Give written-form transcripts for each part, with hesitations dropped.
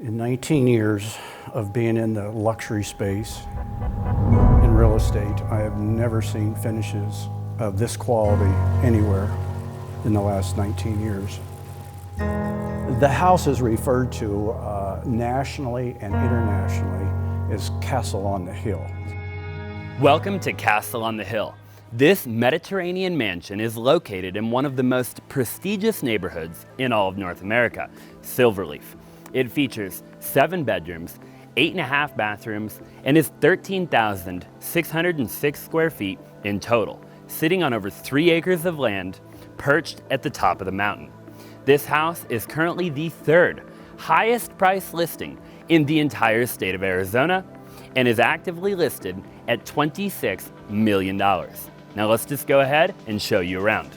In 19 years of being in the luxury space in real estate, I have never seen finishes of this quality anywhere in the last 19 years. The house is referred to nationally and internationally as Castle on the Hill. Welcome to Castle on the Hill. This Mediterranean mansion is located in one of the most prestigious neighborhoods in all of North America, Silverleaf. It features 7 bedrooms, 8.5 bathrooms, and is 13,606 square feet in total, sitting on over 3 acres of land, perched at the top of the mountain. This house is currently the 3rd highest price listing in the entire state of Arizona and is actively listed at $26 million. Now let's just go ahead and show you around.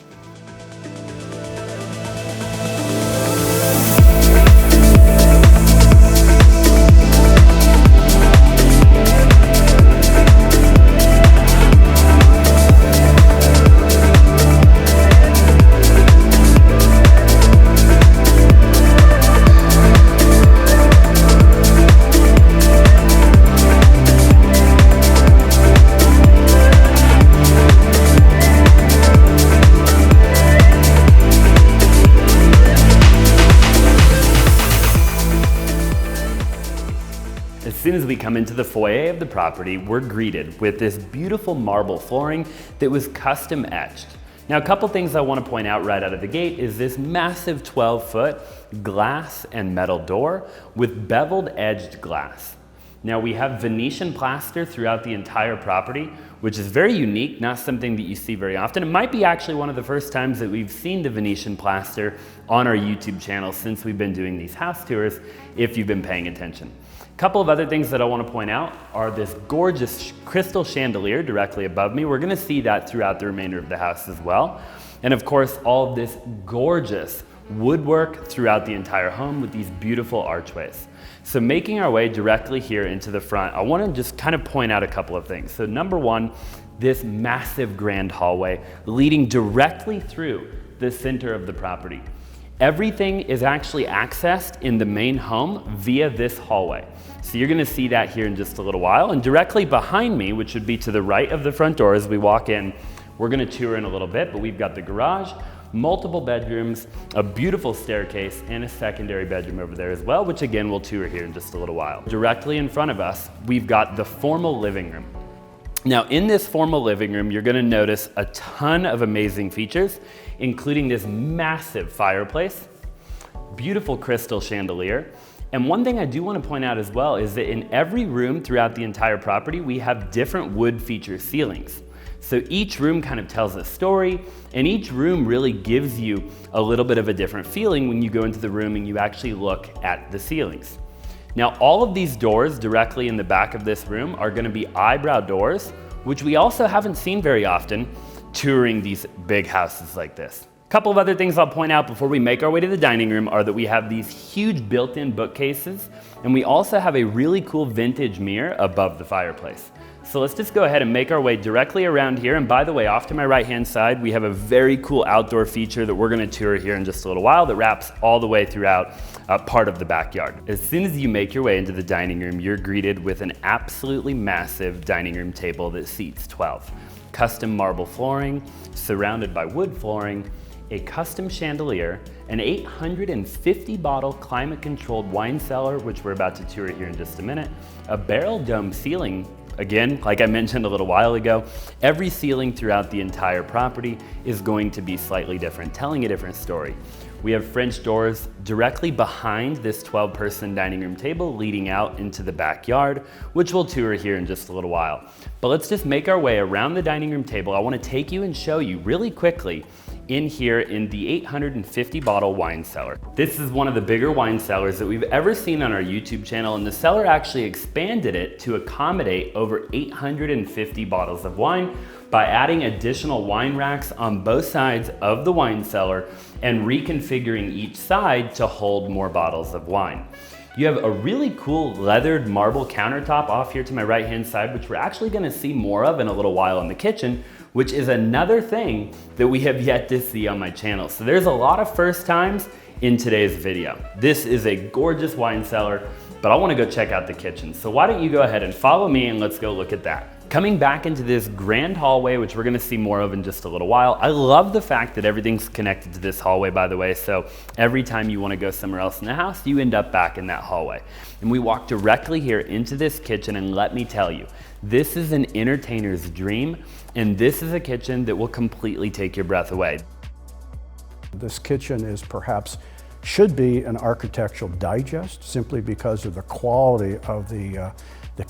As soon as we come into the foyer of the property, we're greeted with this beautiful marble flooring that was custom etched. Now, a couple things I want to point out right out of the gate is this massive 12-foot glass and metal door with beveled edged glass. Now, we have Venetian plaster throughout the entire property, which is very unique, not something that you see very often. It might be actually one of the first times that we've seen the Venetian plaster on our YouTube channel since we've been doing these house tours, if you've been paying attention. A couple of other things that I want to point out are this gorgeous crystal chandelier directly above me. We're going to see that throughout the remainder of the house as well. And of course, all of this gorgeous woodwork throughout the entire home with these beautiful archways. So making our way directly here into the front, I want to just kind of point out a couple of things. So number one, this massive grand hallway leading directly through the center of the property. Everything is actually accessed in the main home via this hallway. So you're gonna see that here in just a little while. And directly behind me, which would be to the right of the front door as we walk in, we're gonna tour in a little bit, but we've got the garage, multiple bedrooms, a beautiful staircase, and a secondary bedroom over there as well, which again, we'll tour here in just a little while. Directly in front of us, we've got the formal living room. Now in this formal living room, you're gonna notice a ton of amazing features, including this massive fireplace, beautiful crystal chandelier. And one thing I do want to point out as well is that in every room throughout the entire property, we have different wood feature ceilings. So each room kind of tells a story, and each room really gives you a little bit of a different feeling when you go into the room and you actually look at the ceilings. Now, all of these doors directly in the back of this room are going to be eyebrow doors, which we also haven't seen very often touring these big houses like this. A couple of other things I'll point out before we make our way to the dining room are that we have these huge built-in bookcases, and we also have a really cool vintage mirror above the fireplace. So let's just go ahead and make our way directly around here. And by the way, off to my right-hand side, we have a very cool outdoor feature that we're gonna tour here in just a little while that wraps all the way throughout part of the backyard. As soon as you make your way into the dining room, you're greeted with an absolutely massive dining room table that seats 12. Custom marble flooring, surrounded by wood flooring, a custom chandelier, an 850 bottle climate controlled wine cellar, which we're about to tour here in just a minute, a barrel dome ceiling. Again, like I mentioned a little while ago, every ceiling throughout the entire property is going to be slightly different, telling a different story. We have French doors directly behind this 12-person dining room table leading out into the backyard, which we'll tour here in just a little while. But let's just make our way around the dining room table. I want to take you and show you really quickly in here in the 850 bottle wine cellar. This is one of the bigger wine cellars that we've ever seen on our YouTube channel, and the seller actually expanded it to accommodate over 850 bottles of wine by adding additional wine racks on both sides of the wine cellar and reconfiguring each side to hold more bottles of wine. You have a really cool leathered marble countertop off here to my right-hand side, which we're actually gonna see more of in a little while in the kitchen, which is another thing that we have yet to see on my channel. So there's a lot of first times in today's video. This is a gorgeous wine cellar, but I wanna go check out the kitchen. So why don't you go ahead and follow me and let's go look at that. Coming back into this grand hallway, which we're gonna see more of in just a little while. I love the fact that everything's connected to this hallway, by the way, so every time you wanna go somewhere else in the house, you end up back in that hallway. And we walk directly here into this kitchen, and let me tell you, this is an entertainer's dream, and this is a kitchen that will completely take your breath away. This kitchen is should be an architectural digest simply because of the quality of the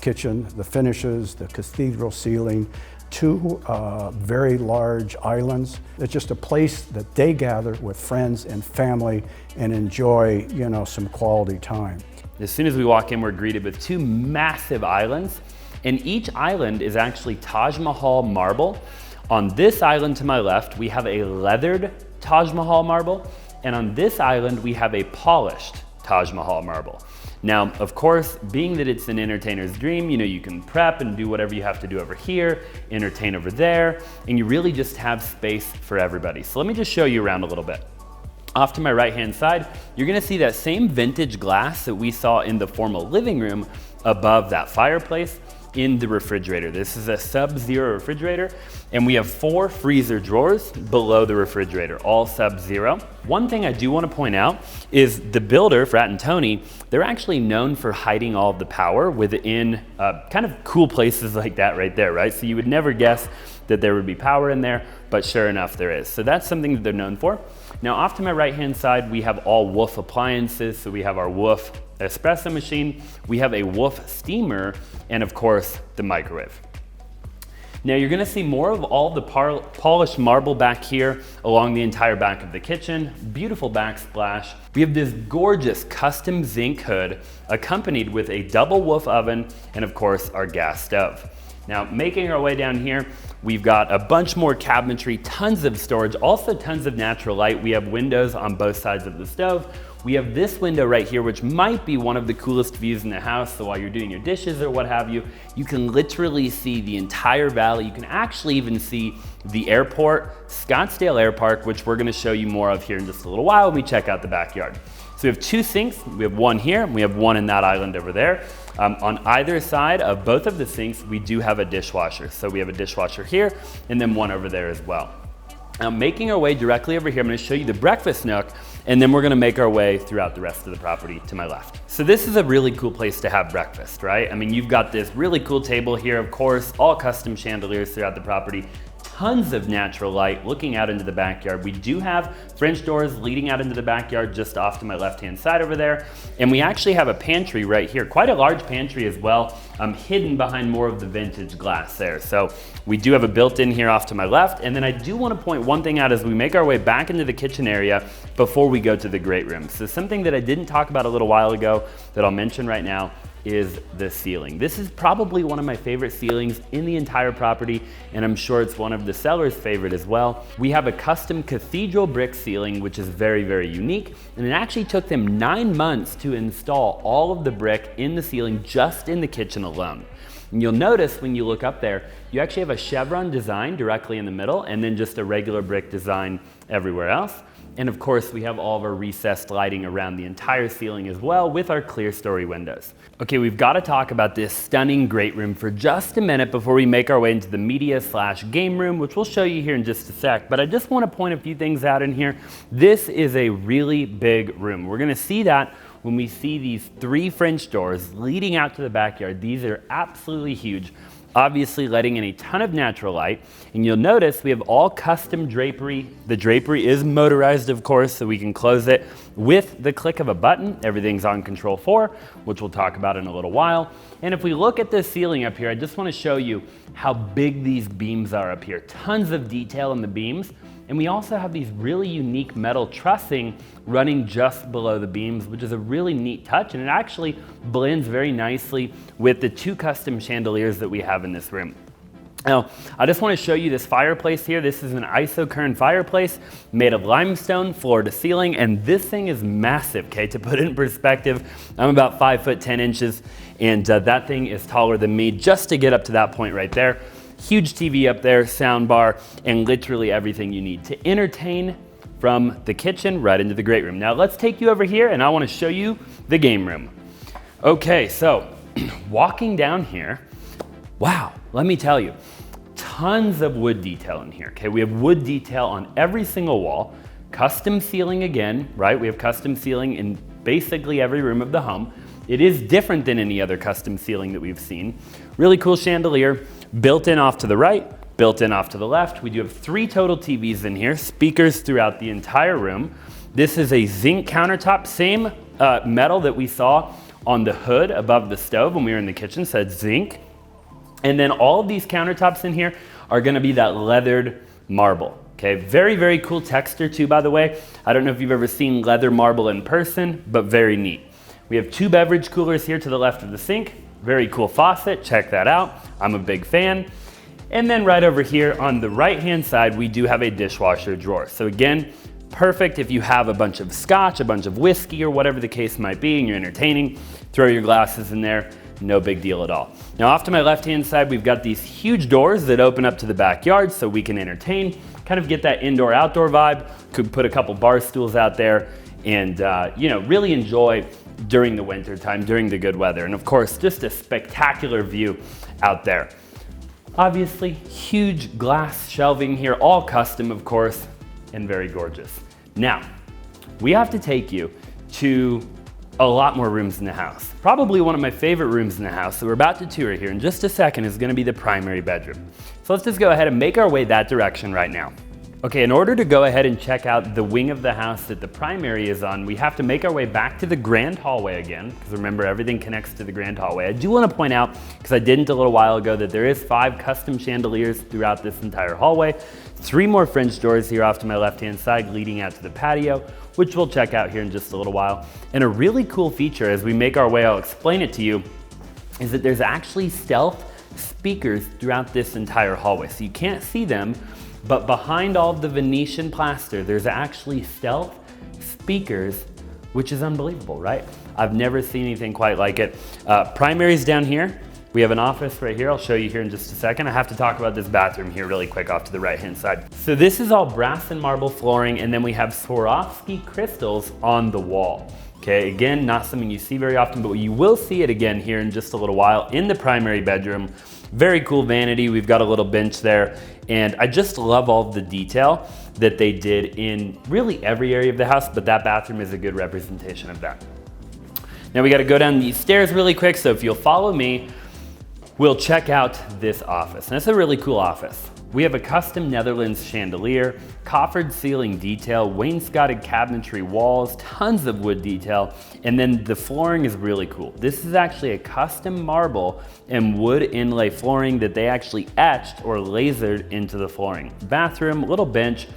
kitchen, the finishes, the cathedral ceiling, two very large islands. It's just a place that they gather with friends and family and enjoy, some quality time. As soon as we walk in, we're greeted with two massive islands, and each island is actually Taj Mahal marble. On this island to my left, we have a leathered Taj Mahal marble, and on this island, we have a polished Taj Mahal marble. Now, of course, being that it's an entertainer's dream, you can prep and do whatever you have to do over here, entertain over there, and you really just have space for everybody. So let me just show you around a little bit. Off to my right-hand side, you're gonna see that same vintage glass that we saw in the formal living room above that fireplace in the refrigerator. This is a Sub-Zero refrigerator, and we have 4 freezer drawers below the refrigerator, all Sub-Zero. One thing I do want to point out is the builder, Pratt & Tony, they're actually known for hiding all of the power within kind of cool places like that right there, right? So you would never guess that there would be power in there, but sure enough there is. So that's something that they're known for. Now off to my right-hand side, we have all Wolf appliances. So we have our Wolf espresso machine, we have a Wolf steamer, and of course, the microwave. Now you're gonna see more of all the polished marble back here along the entire back of the kitchen. Beautiful backsplash. We have this gorgeous custom zinc hood accompanied with a double Wolf oven and of course our gas stove. Now making our way down here, we've got a bunch more cabinetry, tons of storage, also tons of natural light. We have windows on both sides of the stove. We have this window right here, which might be one of the coolest views in the house. So while you're doing your dishes or what have you, you can literally see the entire valley. You can actually even see the airport, Scottsdale Air Park, which we're gonna show you more of here in just a little while when we check out the backyard. So we have 2 sinks. We have one here, and we have one in that island over there. On either side of both of the sinks, we do have a dishwasher. So we have a dishwasher here, and then one over there as well. Now making our way directly over here, I'm gonna show you the breakfast nook, and then we're gonna make our way throughout the rest of the property to my left. So this is a really cool place to have breakfast, right? I mean, you've got this really cool table here, of course, all custom chandeliers throughout the property, tons of natural light looking out into the backyard. We do have French doors leading out into the backyard just off to my left-hand side over there. And we actually have a pantry right here, quite a large pantry as well, hidden behind more of the vintage glass there. So we do have a built-in here off to my left. And then I do want to point one thing out as we make our way back into the kitchen area before we go to the great room. So something that I didn't talk about a little while ago that I'll mention right now is the ceiling. This is probably one of my favorite ceilings in the entire property, and I'm sure it's one of the seller's favorite as well. We have a custom cathedral brick ceiling, which is very, very unique, and it actually took them 9 months to install all of the brick in the ceiling just in the kitchen alone. And you'll notice when you look up there, you actually have a chevron design directly in the middle, and then just a regular brick design everywhere else. And of course, we have all of our recessed lighting around the entire ceiling as well with our clear story windows. Okay, we've got to talk about this stunning great room for just a minute before we make our way into the media/game room, which we'll show you here in just a sec. But I just want to point a few things out in here. This is a really big room. We're going to see that when we see these 3 French doors leading out to the backyard. These are absolutely huge, obviously letting in a ton of natural light. And you'll notice we have all custom drapery. The drapery is motorized, of course, so we can close it with the click of a button. Everything's on Control 4, which we'll talk about in a little while. And if we look at this ceiling up here, I just want to show you how big these beams are up here. Tons of detail in the beams. And we also have these really unique metal trussing running just below the beams, which is a really neat touch, and it actually blends very nicely with the 2 custom chandeliers that we have in this room. Now, I just want to show you this fireplace here. This is an isokern fireplace made of limestone, floor to ceiling, and this thing is massive, okay? To put it in perspective, I'm about 5'10", and that thing is taller than me just to get up to that point right there. Huge TV up there, sound bar, and literally everything you need to entertain from the kitchen right into the great room. Now let's take you over here and I wanna show you the game room. Okay, so walking down here, wow, let me tell you, tons of wood detail in here, okay? We have wood detail on every single wall, custom ceiling again, right? We have custom ceiling in basically every room of the home. It is different than any other custom ceiling that we've seen. Really cool chandelier, built in off to the right, built in off to the left. We do have 3 total TVs in here, speakers throughout the entire room. This is a zinc countertop, same metal that we saw on the hood above the stove when we were in the kitchen, said zinc. And then all of these countertops in here are gonna be that leathered marble. Okay, very, very cool texture too, by the way. I don't know if you've ever seen leather marble in person, but very neat. We have 2 beverage coolers here to the left of the sink. Very cool faucet, check that out. I'm a big fan. And then right over here on the right-hand side, we do have a dishwasher drawer. So again, perfect if you have a bunch of scotch, a bunch of whiskey, or whatever the case might be, and you're entertaining, throw your glasses in there, no big deal at all. Now off to my left-hand side, we've got these huge doors that open up to the backyard so we can entertain, kind of get that indoor-outdoor vibe. Could put a couple bar stools out there and really enjoy during the winter time, during the good weather. And of course, just a spectacular view out there. Obviously, huge glass shelving here, all custom, of course, and very gorgeous. Now, we have to take you to a lot more rooms in the house. Probably one of my favorite rooms in the house that we're about to tour here in just a second is gonna be the primary bedroom. So let's just go ahead and make our way that direction right now. Okay, in order to go ahead and check out the wing of the house that the primary is on, we have to make our way back to the grand hallway again, because remember, everything connects to the grand hallway. I do want to point out, because I didn't a little while ago, that there is 5 custom chandeliers throughout this entire hallway, 3 more French doors here off to my left-hand side leading out to the patio, which we'll check out here in just a little while. And a really cool feature as we make our way, I'll explain it to you, is that there's actually stealth speakers throughout this entire hallway. So you can't see them, but behind all of the Venetian plaster, there's actually stealth speakers, which is unbelievable, right? I've never seen anything quite like it. Primary's down here. We have an office right here. I'll show you here in just a second. I have to talk about this bathroom here really quick off to the right-hand side. So this is all brass and marble flooring, and then we have Swarovski crystals on the wall. Okay, again, not something you see very often, but you will see it again here in just a little while in the primary bedroom. Very cool vanity. We've got a little bench there. And I just love all of the detail that they did in really every area of the house, but that bathroom is a good representation of that. Now we gotta go down these stairs really quick, so if you'll follow me, we'll check out this office. And it's a really cool office. We have a custom Netherlands chandelier, coffered ceiling detail, wainscoted cabinetry walls, tons of wood detail, and then the flooring is really cool. This is actually a custom marble and wood inlay flooring that they actually etched or lasered into the flooring. Bathroom, little bench,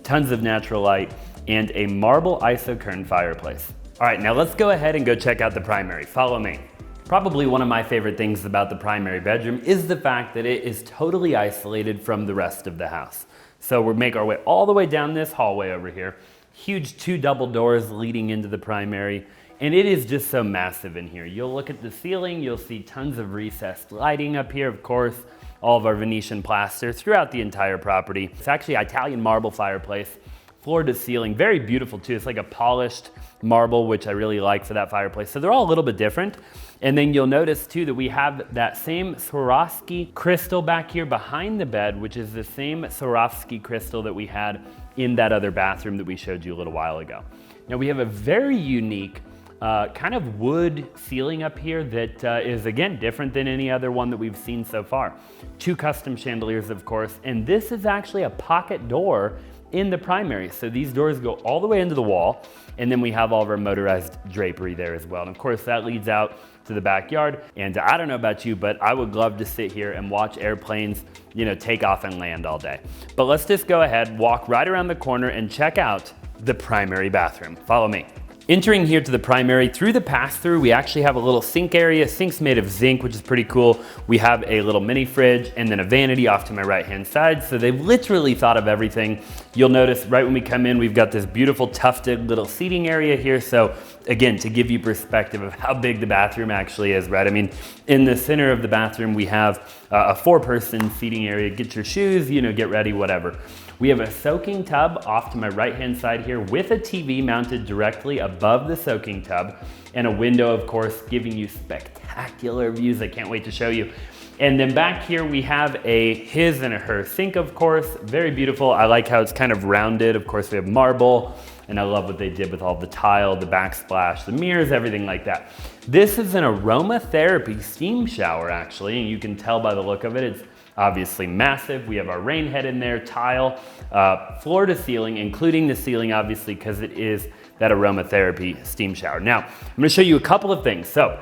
tons of natural light, and a marble isocurn fireplace. All right, now let's go ahead and go check out the primary. Follow me. Probably one of my favorite things about the primary bedroom is the fact that it is totally isolated from the rest of the house. So we'll make our way all the way down this hallway over here. Huge 2 double doors leading into the primary, and it is just so massive in here. You'll look at the ceiling, you'll see tons of recessed lighting up here, of course, all of our Venetian plaster throughout the entire property. It's actually Italian marble fireplace, floor to ceiling, very beautiful too. It's like a polished marble, which I really like for that fireplace. So they're all a little bit different. And then you'll notice too that we have that same Swarovski crystal back here behind the bed, which is the same Swarovski crystal that we had in that other bathroom that we showed you a little while ago. Now we have a very unique kind of wood ceiling up here that is again different than any other one that we've seen so far. 2 custom chandeliers, of course, and this is actually a pocket door in the primary. So these doors go all the way into the wall, and then we have all of our motorized drapery there as well. And of course that leads out to the backyard. And I don't know about you, but I would love to sit here and watch airplanes, take off and land all day. But let's just go ahead, walk right around the corner and check out the primary bathroom. Follow me. Entering here to the primary, through the pass-through, we actually have a little sink area. Sink's made of zinc, which is pretty cool. We have a little mini fridge and then a vanity off to my right-hand side. So they've literally thought of everything. You'll notice right when we come in, we've got this beautiful tufted little seating area here. So again, to give you perspective of how big the bathroom actually is, right? I mean, in the center of the bathroom, we have a 4-person seating area. Get your shoes, you know, get ready, whatever. We have a soaking tub off to my right-hand side here with a TV mounted directly above the soaking tub and a window, of course, giving you spectacular views. I can't wait to show you. And then back here, we have a his and a her sink, of course. Very beautiful. I like how it's kind of rounded. Of course, we have marble, and I love what they did with all the tile, the backsplash, the mirrors, everything like that. This is an aromatherapy steam shower, actually, and you can tell by the look of it, it's obviously massive. We have our rain head in there, tile, floor to ceiling, including the ceiling, obviously, because it is that aromatherapy steam shower. Now, I'm gonna show you a couple of things. So,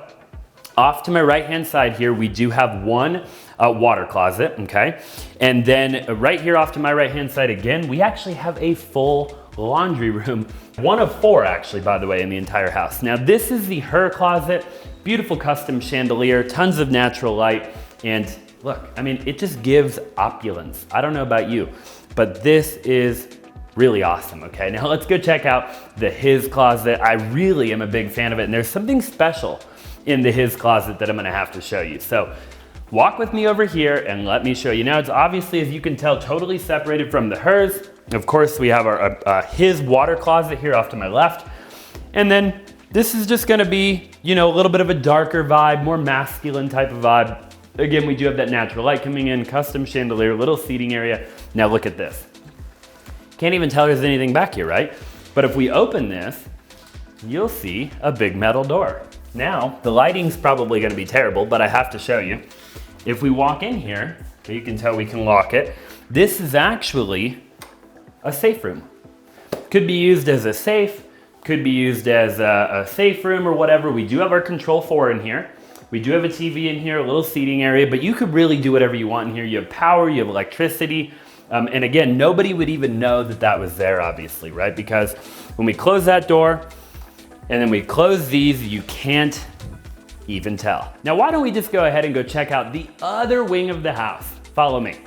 off to my right-hand side here, we do have one water closet, okay? And then right here off to my right-hand side again, we actually have a full laundry room. One of 4, actually, by the way, in the entire house. Now, this is the her closet, beautiful custom chandelier, tons of natural light, and look, I mean, it just gives opulence. I don't know about you, but this is really awesome, okay? Now let's go check out the his closet. I really am a big fan of it, and there's something special in the his closet that I'm gonna have to show you. So walk with me over here and let me show you. Now it's obviously, as you can tell, totally separated from the hers. Of course, we have our his water closet here off to my left. And then this is just gonna be, you know, a little bit of a darker vibe, more masculine type of vibe. Again, we do have that natural light coming in, custom chandelier, little seating area. Now look at this. Can't even tell there's anything back here, right? But if we open this, you'll see a big metal door. Now, the lighting's probably gonna be terrible, but I have to show you. If we walk in here, okay, you can tell we can lock it. This is actually a safe room. Could be used as a safe, could be used as a safe room or whatever. We do have our Control 4 in here. We do have a TV in here, a little seating area, but you could really do whatever you want in here. You have power, you have electricity. And again, nobody would even know that that was there, obviously, right? Because when we close that door and then we close these, you can't even tell. Now, why don't we just go ahead and go check out the other wing of the house? Follow me.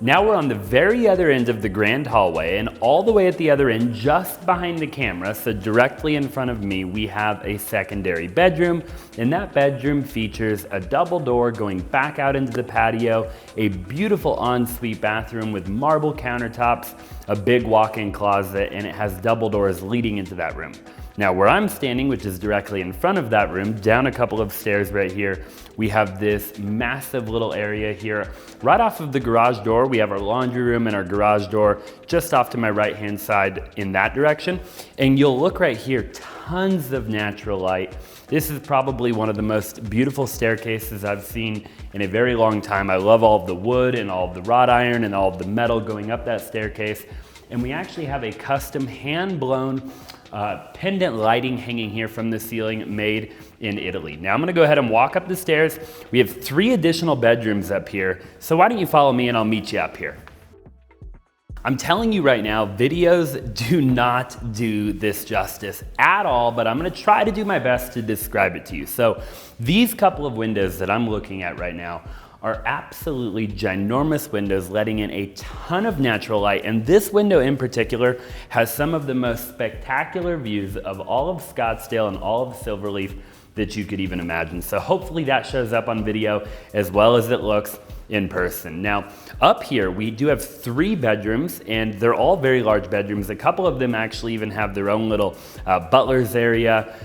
Now we're on the very other end of the grand hallway, and all the way at the other end, just behind the camera, so directly in front of me, we have a secondary bedroom, and that bedroom features a double door going back out into the patio, a beautiful ensuite bathroom with marble countertops, a big walk-in closet, and it has double doors leading into that room. Now where I'm standing, which is directly in front of that room, down a couple of stairs right here, we have this massive little area here. Right off of the garage door, we have our laundry room and our garage door just off to my right-hand side in that direction. And you'll look right here, tons of natural light. This is probably one of the most beautiful staircases I've seen in a very long time. I love all of the wood and all of the wrought iron and all of the metal going up that staircase. And we actually have a custom hand-blown pendant lighting hanging here from the ceiling made in Italy. Now I'm gonna go ahead and walk up the stairs. We have 3 additional bedrooms up here. So why don't you follow me and I'll meet you up here. I'm telling you right now, videos do not do this justice at all, but I'm gonna try to do my best to describe it to you. So these couple of windows that I'm looking at right now are absolutely ginormous windows letting in a ton of natural light. And this window in particular has some of the most spectacular views of all of Scottsdale and all of Silverleaf that you could even imagine. So hopefully that shows up on video as well as it looks in person. Now, up here, we do have 3 bedrooms and they're all very large bedrooms. A couple of them actually even have their own little butler's area,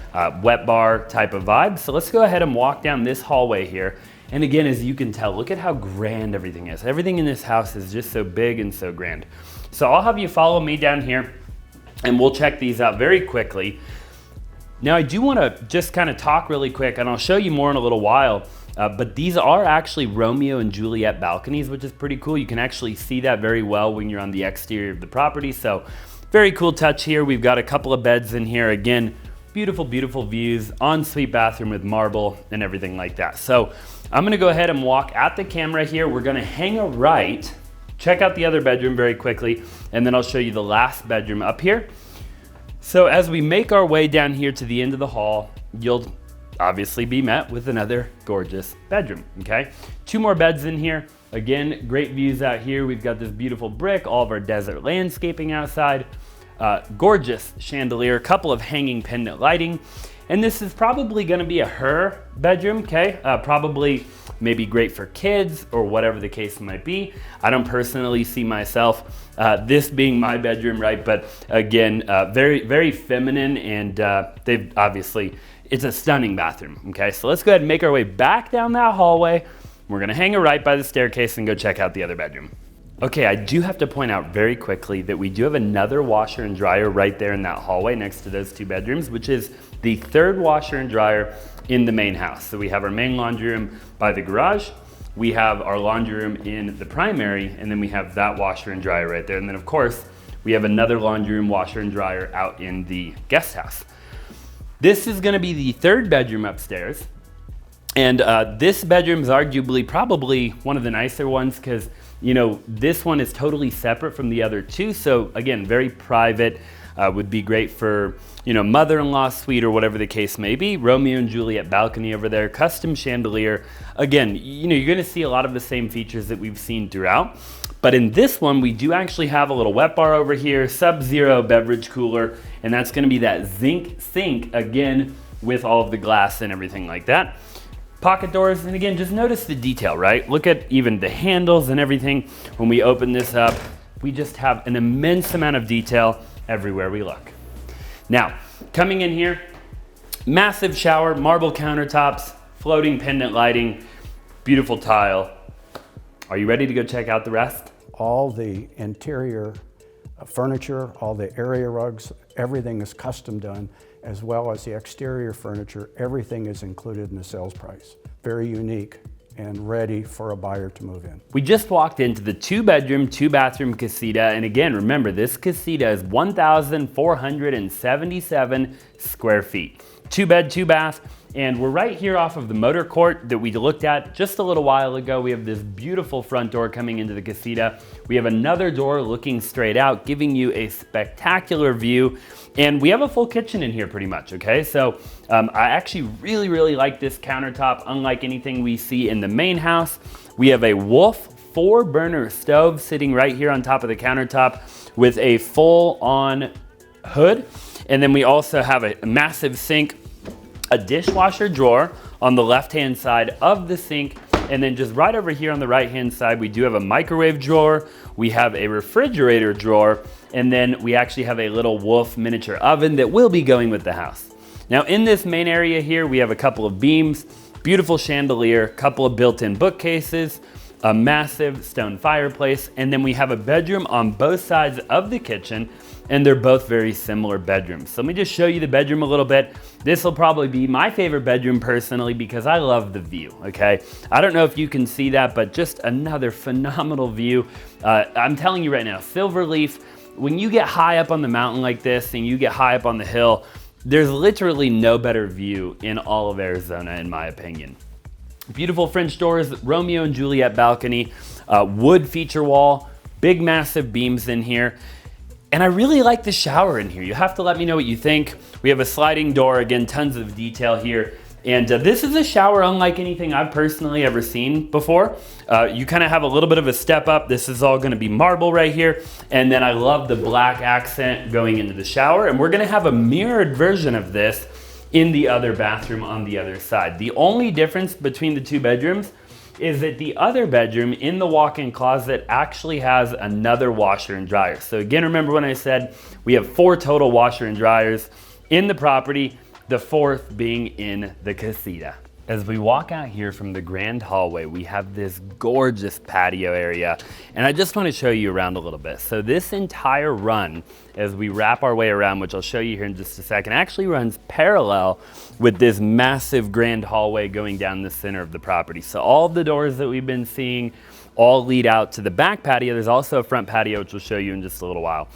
wet bar type of vibe. So let's go ahead and walk down this hallway here. And again, as you can tell, look at how grand everything is. Everything in this house is just so big and so grand. So I'll have you follow me down here and we'll check these out very quickly. Now I do want to just kind of talk really quick, and I'll show you more in a little while, but these are actually Romeo and Juliet balconies, which is pretty cool. You can actually see that very well when you're on the exterior of the property. So very cool touch here. We've got a couple of beds in here. Again, beautiful, beautiful views, ensuite bathroom with marble and everything like that. So I'm gonna go ahead and walk at the camera here. We're gonna hang a right, check out the other bedroom very quickly, and then I'll show you the last bedroom up here. So as we make our way down here to the end of the hall, you'll obviously be met with another gorgeous bedroom, okay? 2 more beds in here. Again, great views out here. We've got this beautiful brick, all of our desert landscaping outside, gorgeous chandelier, a couple of hanging pendant lighting. And this is probably gonna be her bedroom, okay? Probably maybe great for kids or whatever the case might be. I don't personally see myself this being my bedroom, right? But again, very, very feminine, and they've obviously, it's a stunning bathroom, okay? So let's go ahead and make our way back down that hallway. We're gonna hang a right by the staircase and go check out the other bedroom. Okay, I do have to point out very quickly that we do have another washer and dryer right there in that hallway next to those 2 bedrooms, which is the 3rd washer and dryer in the main house. So we have our main laundry room by the garage, we have our laundry room in the primary, and then we have that washer and dryer right there. And then of course, we have another laundry room, washer and dryer out in the guest house. This is gonna be the 3rd bedroom upstairs. And this bedroom is arguably probably one of the nicer ones because, you know, this one is totally separate from the other 2. So again, very private, would be great for, you know, mother-in-law suite or whatever the case may be. Romeo and Juliet balcony over there, custom chandelier. Again, you know, you're gonna see a lot of the same features that we've seen throughout. But in this one, we do actually have a little wet bar over here, Sub-Zero beverage cooler, and that's gonna be that zinc sink, again, with all of the glass and everything like that. Pocket doors, and again, just notice the detail, right? Look at even the handles and everything. When we open this up, we just have an immense amount of detail everywhere we look. Now, coming in here, massive shower, marble countertops, floating pendant lighting, beautiful tile. Are you ready to go check out the rest? All the interior furniture, all the area rugs, everything is custom done, as well as the exterior furniture. Everything is included in the sales price. Very unique and ready for a buyer to move in. We just walked into the 2-bedroom, 2-bathroom casita, and again, remember, this casita is 1,477 square feet. 2-bed, 2-bath, and we're right here off of the motor court that we looked at just a little while ago. We have this beautiful front door coming into the casita. We have another door looking straight out, giving you a spectacular view. And we have a full kitchen in here pretty much, okay? So I actually really, really like this countertop, unlike anything we see in the main house. We have a Wolf 4-burner stove sitting right here on top of the countertop with a full-on hood. And then we also have a massive sink, a dishwasher drawer on the left-hand side of the sink, and then just right over here on the right-hand side, we do have a microwave drawer, we have a refrigerator drawer, and then we actually have a little Wolf miniature oven that will be going with the house. Now in this main area here, we have a couple of beams, beautiful chandelier, couple of built-in bookcases, a massive stone fireplace, and then we have a bedroom on both sides of the kitchen, and they're both very similar bedrooms. So let me just show you the bedroom a little bit. This will probably be my favorite bedroom personally because I love the view, okay? I don't know if you can see that, but just another phenomenal view. I'm telling you right now, Silverleaf, when you get high up on the mountain like this and you get high up on the hill, there's literally no better view in all of Arizona, in my opinion. Beautiful French doors, Romeo and Juliet balcony, wood feature wall, big massive beams in here. And I really like the shower in here. You have to let me know what you think. We have a sliding door, again, tons of detail here. And this is a shower unlike anything I've personally ever seen before. You kind of have a little bit of a step up. This is all gonna be marble right here. And then I love the black accent going into the shower. And we're gonna have a mirrored version of this in the other bathroom on the other side. The only difference between the 2 bedrooms is that the other bedroom in the walk-in closet actually has another washer and dryer. So again, remember when I said we have 4 total washer and dryers in the property, the 4th being in the casita. As we walk out here from the grand hallway, we have this gorgeous patio area, and I just want to show you around a little bit. So this entire run, as we wrap our way around, which I'll show you here in just a second, actually runs parallel with this massive grand hallway going down the center of the property. So all the doors that we've been seeing all lead out to the back patio. There's also a front patio, which we'll show you in just a little while.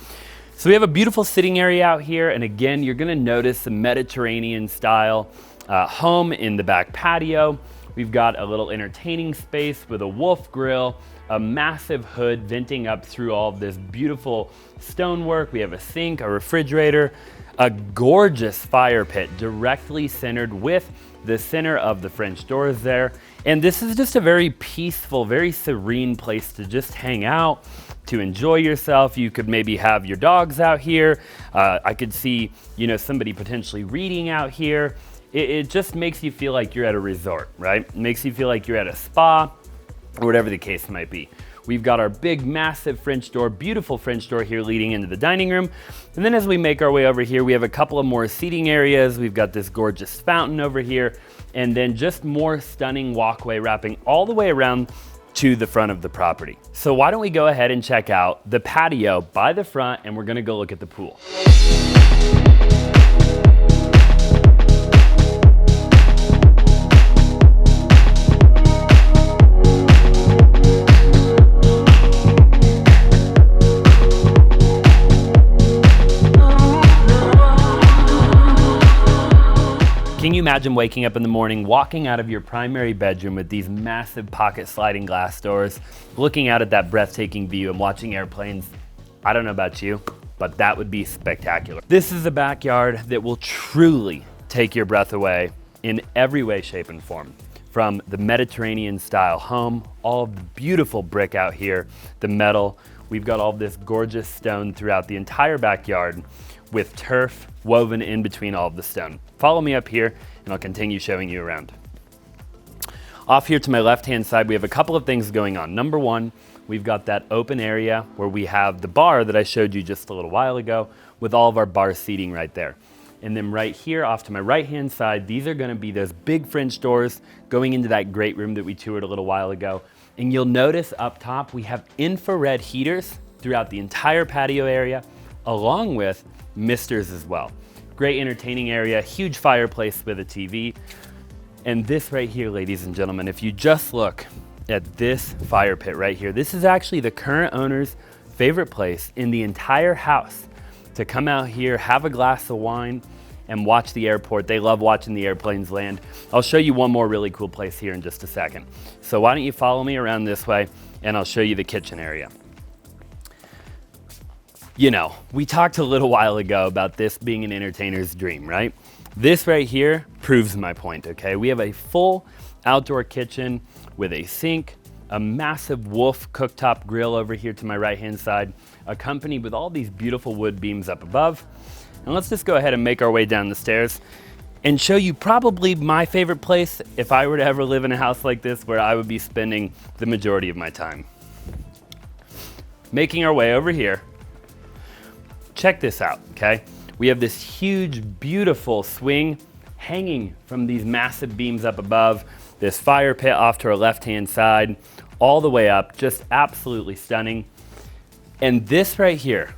So we have a beautiful sitting area out here, and again, you're gonna notice the Mediterranean style home in the back patio. We've got a little entertaining space with a Wolf grill, a massive hood venting up through all of this beautiful stonework. We have a sink, a refrigerator, A gorgeous fire pit directly centered with the center of the French doors there. And this is just a very peaceful, very serene place to just hang out, to enjoy yourself. You could maybe have your dogs out here. I could see, somebody potentially reading out here. It just makes you feel like you're at a resort, right? It makes you feel like you're at a spa or whatever the case might be. We've got our big, massive French door, beautiful French door here leading into the dining room. And then as we make our way over here, we have a couple of more seating areas. We've got this gorgeous fountain over here, and then just more stunning walkway wrapping all the way around to the front of the property. So why don't we go ahead and check out the patio by the front, and we're gonna go look at the pool. Can you imagine waking up in the morning, walking out of your primary bedroom with these massive pocket sliding glass doors, looking out at that breathtaking view and watching airplanes? I don't know about you, but that would be spectacular. This is a backyard that will truly take your breath away in every way, shape, and form. From the Mediterranean style home, all of the beautiful brick out here, the metal. We've got all this gorgeous stone throughout the entire backyard with turf woven in between all of the stone. Follow me up here and I'll continue showing you around. Off here to my left-hand side, we have a couple of things going on. Number one, we've got that open area where we have the bar that I showed you just a little while ago with all of our bar seating right there. And then right here off to my right-hand side, these are gonna be those big French doors going into that great room that we toured a little while ago. And you'll notice up top, we have infrared heaters throughout the entire patio area, along with misters as well. Great entertaining area, huge fireplace with a TV. And this right here, ladies and gentlemen, if you just look at this fire pit right here, this is actually the current owner's favorite place in the entire house to come out here, have a glass of wine, and watch the airport. They love watching the airplanes land. I'll show you one more really cool place here in just a second. So why don't you follow me around this way and I'll show you the kitchen area. We talked a little while ago about this being an entertainer's dream, right? This right here proves my point, okay? We have a full outdoor kitchen with a sink, a massive Wolf cooktop grill over here to my right-hand side, accompanied with all these beautiful wood beams up above. And let's just go ahead and make our way down the stairs and show you probably my favorite place if I were to ever live in a house like this where I would be spending the majority of my time. Making our way over here. Check this out, okay? We have this huge, beautiful swing hanging from these massive beams up above, this fire pit off to our left-hand side, all the way up, just absolutely stunning. And this right here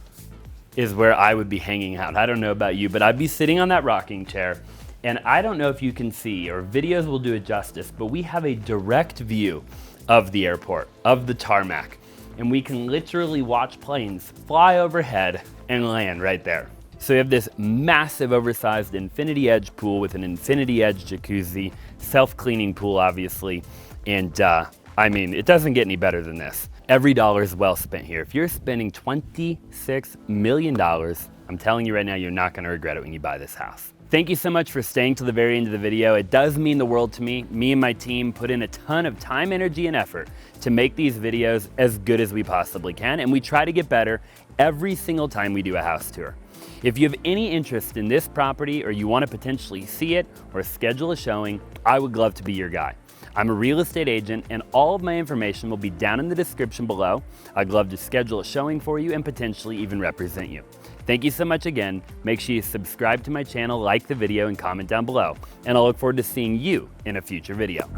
is where I would be hanging out. I don't know about you, but I'd be sitting on that rocking chair, and I don't know if you can see, or videos will do it justice, but we have a direct view of the airport, of the tarmac, and we can literally watch planes fly overhead and land right there. So we have this massive oversized infinity edge pool with an infinity edge jacuzzi, self-cleaning pool obviously, and I mean, it doesn't get any better than this. Every dollar is well spent here. If you're spending $26 million, I'm telling you right now, you're not gonna regret it when you buy this house. Thank you so much for staying to the very end of the video. It does mean the world to me. Me and my team put in a ton of time, energy, and effort to make these videos as good as we possibly can, and we try to get better every single time we do a house tour. If you have any interest in this property or you want to potentially see it or schedule a showing, I would love to be your guy. I'm a real estate agent and all of my information will be down in the description below. I'd love to schedule a showing for you and potentially even represent you. Thank you so much again. Make sure you subscribe to my channel, like the video, and comment down below. And I'll look forward to seeing you in a future video.